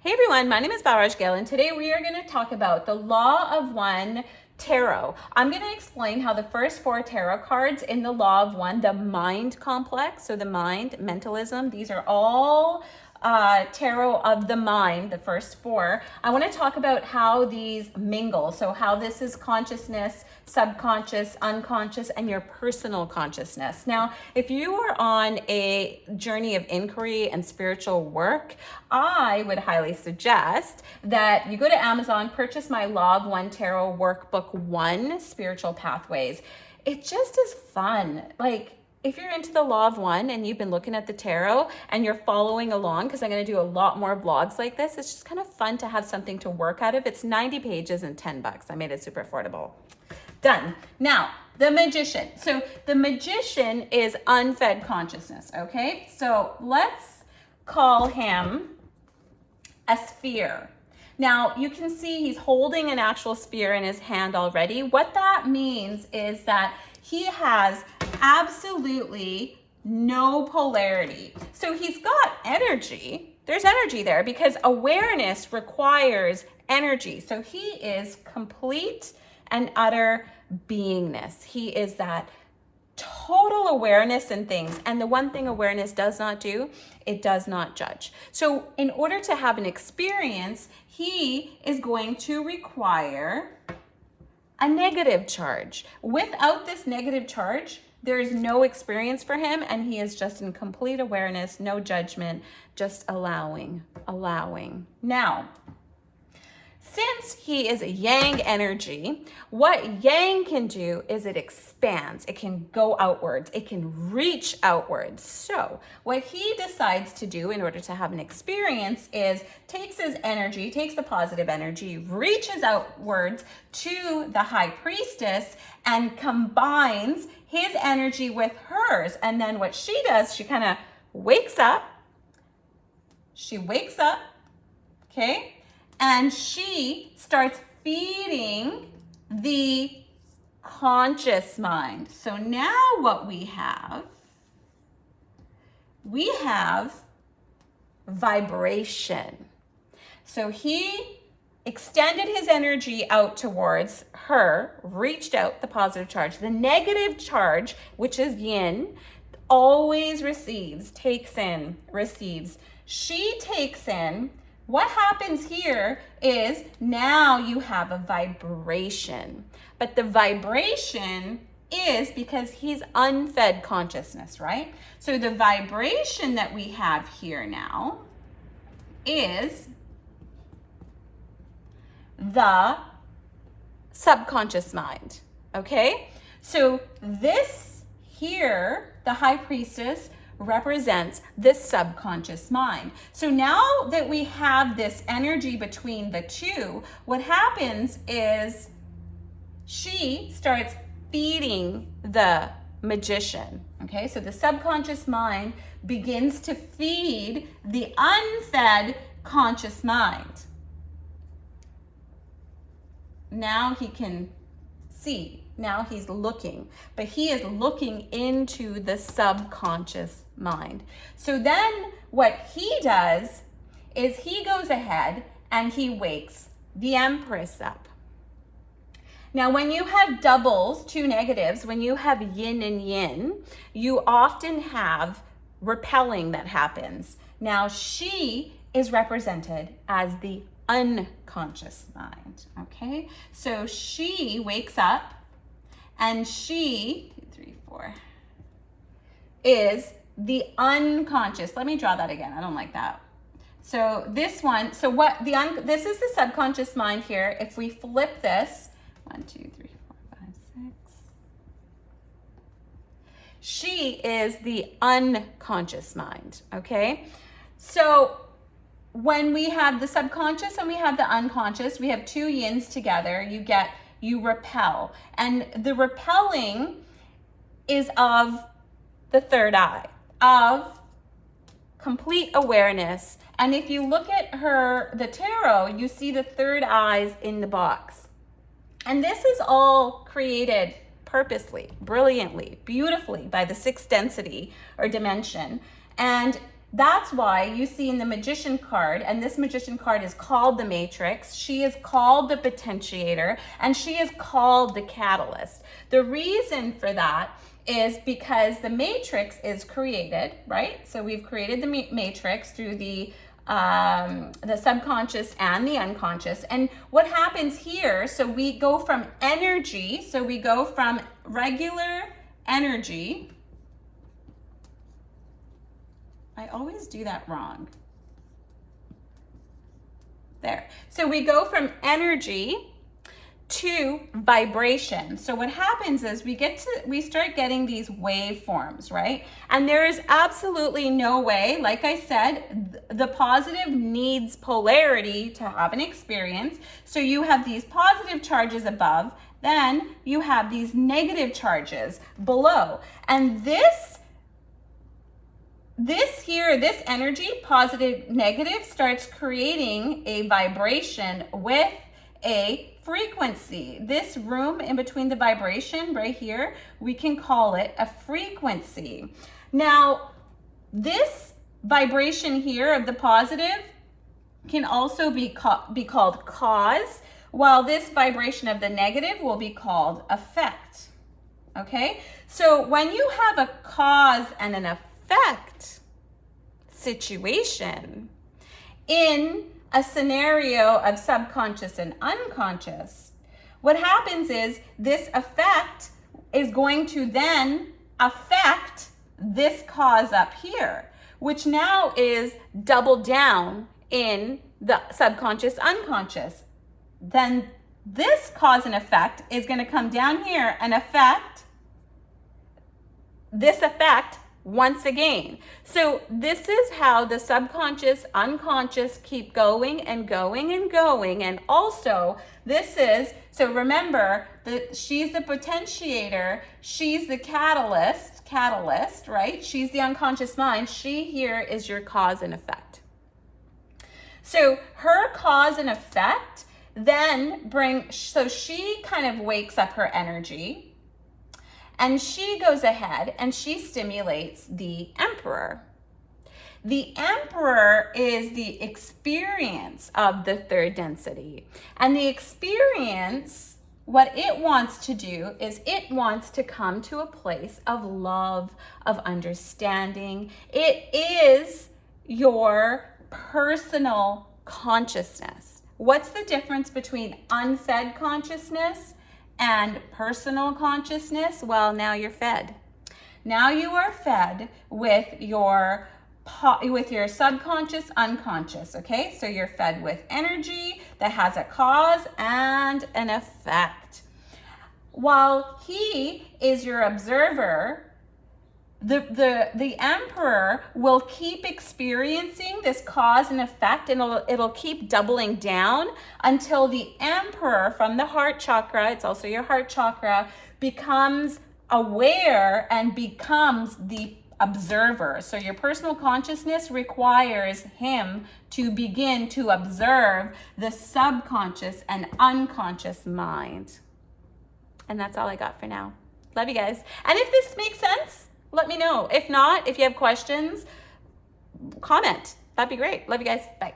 Hey everyone, my name is Balraj Gill, and today we are going to talk about the Law of One Tarot. I'm going to explain how the first four tarot cards in the Law of One, the mind complex, so the mind, mentalism, these are all tarot of the mind, the first four. I want to talk about how these mingle, so how this is consciousness, subconscious, unconscious, and your personal consciousness. Now, if you are on a journey of inquiry and spiritual work, I would highly suggest that you go to Amazon, purchase my Law of One Tarot Workbook 1, Spiritual Pathways. It just is fun. If you're into the Law of One and you've been looking at the tarot and you're following along, because I'm going to do a lot more vlogs like this, it's just kind of fun to have something to work out of. It's 90 pages and $10. I made it super affordable. Done. Now, the magician. So the magician is unfed consciousness, okay? So let's call him a sphere. Now, you can see he's holding an actual sphere in his hand already. What that means is that he has absolutely no polarity. So he's got energy. There's energy there because awareness requires energy. So he is complete and utter beingness. He is that total awareness in things. And the one thing awareness does not do, it does not judge. So in order to have an experience, he is going to require a negative charge. Without this negative charge, there is no experience for him, and he is just in complete awareness, no judgment, just allowing. Now, since he is a yang energy, what yang can do is it expands. It can go outwards. It can reach outwards. So what he decides to do in order to have an experience is takes his energy, takes the positive energy, reaches outwards to the High Priestess and combines his energy with hers. And then what she does, she kind of wakes up. She wakes up, okay? And she starts feeding the conscious mind. So now what we have vibration. So he extended his energy out towards her, reached out the positive charge. The negative charge, which is yin, always receives, takes in, receives. She takes in. What happens here is now you have a vibration, but the vibration is because he's unfed consciousness, right? So the vibration that we have here now is the subconscious mind, okay? So this here, the High Priestess, represents this subconscious mind. So now that we have this energy between the two, what happens is she starts feeding the magician. Okay, so the subconscious mind begins to feed the unfed conscious mind. Now he can see. Now he's looking, but he is looking into the subconscious mind. So then what he does is he goes ahead and he wakes the Empress up. Now, when you have doubles, two negatives, when you have yin and yin, you often have repelling that happens. Now, she is represented as the unconscious mind, okay? So she wakes up and she, 2, 3, 4, is the unconscious. Let me draw that again. I don't like that. So this one, so what this is the subconscious mind here. If we flip this, 1, 2, 3, 4, 5, 6. She is the unconscious mind, okay? So when we have the subconscious and we have the unconscious, we have two yins together, you repel. And the repelling is of the third eye, of complete awareness. And if you look at the tarot, you see the third eyes in the box. And this is all created purposely, brilliantly, beautifully by the sixth density or dimension. And That's why you see in the Magician card, and this Magician card is called the Matrix, she is called the Potentiator, and she is called the Catalyst. The reason for that is because the Matrix is created, right? So we've created the Matrix through the subconscious and the unconscious. And what happens here, so we go from energy, so we go from regular energy. I always do that wrong. There. So we go from energy to vibration. So what happens is we start getting these waveforms, right? And there is absolutely no way, like I said, the positive needs polarity to have an experience. So you have these positive charges above, then you have these negative charges below. And this energy, positive, negative, starts creating a vibration with a frequency. This room in between the vibration right here, we can call it a frequency. Now, this vibration here of the positive can also be called cause, while this vibration of the negative will be called effect. Okay? So when you have a cause and an effect situation in a scenario of subconscious and unconscious, what happens is this effect is going to then affect this cause up here, which now is doubled down in the subconscious, unconscious. Then this cause and effect is going to come down here and affect this effect once again. So this is how the subconscious, unconscious keep going and going and going. And also this is, so remember that she's the potentiator, she's the catalyst, right? She's the unconscious mind. She here is your cause and effect. So her cause and effect then so she kind of wakes up her energy. And she goes ahead and she stimulates the Emperor. The Emperor is the experience of the third density. And the experience, what it wants to do is it wants to come to a place of love, of understanding. It is your personal consciousness. What's the difference between unfed consciousness and personal consciousness? Well, now you're fed. Now you are fed with your subconscious, unconscious, okay? So you're fed with energy that has a cause and an effect. While he is your observer, the Emperor will keep experiencing this cause and effect, and it'll keep doubling down until the Emperor from the heart chakra, it's also your heart chakra, becomes aware and becomes the observer. So your personal consciousness requires him to begin to observe the subconscious and unconscious mind. And that's all I got for now. Love you guys. And if this makes sense, let me know. If not, if you have questions, comment. That'd be great. Love you guys. Bye.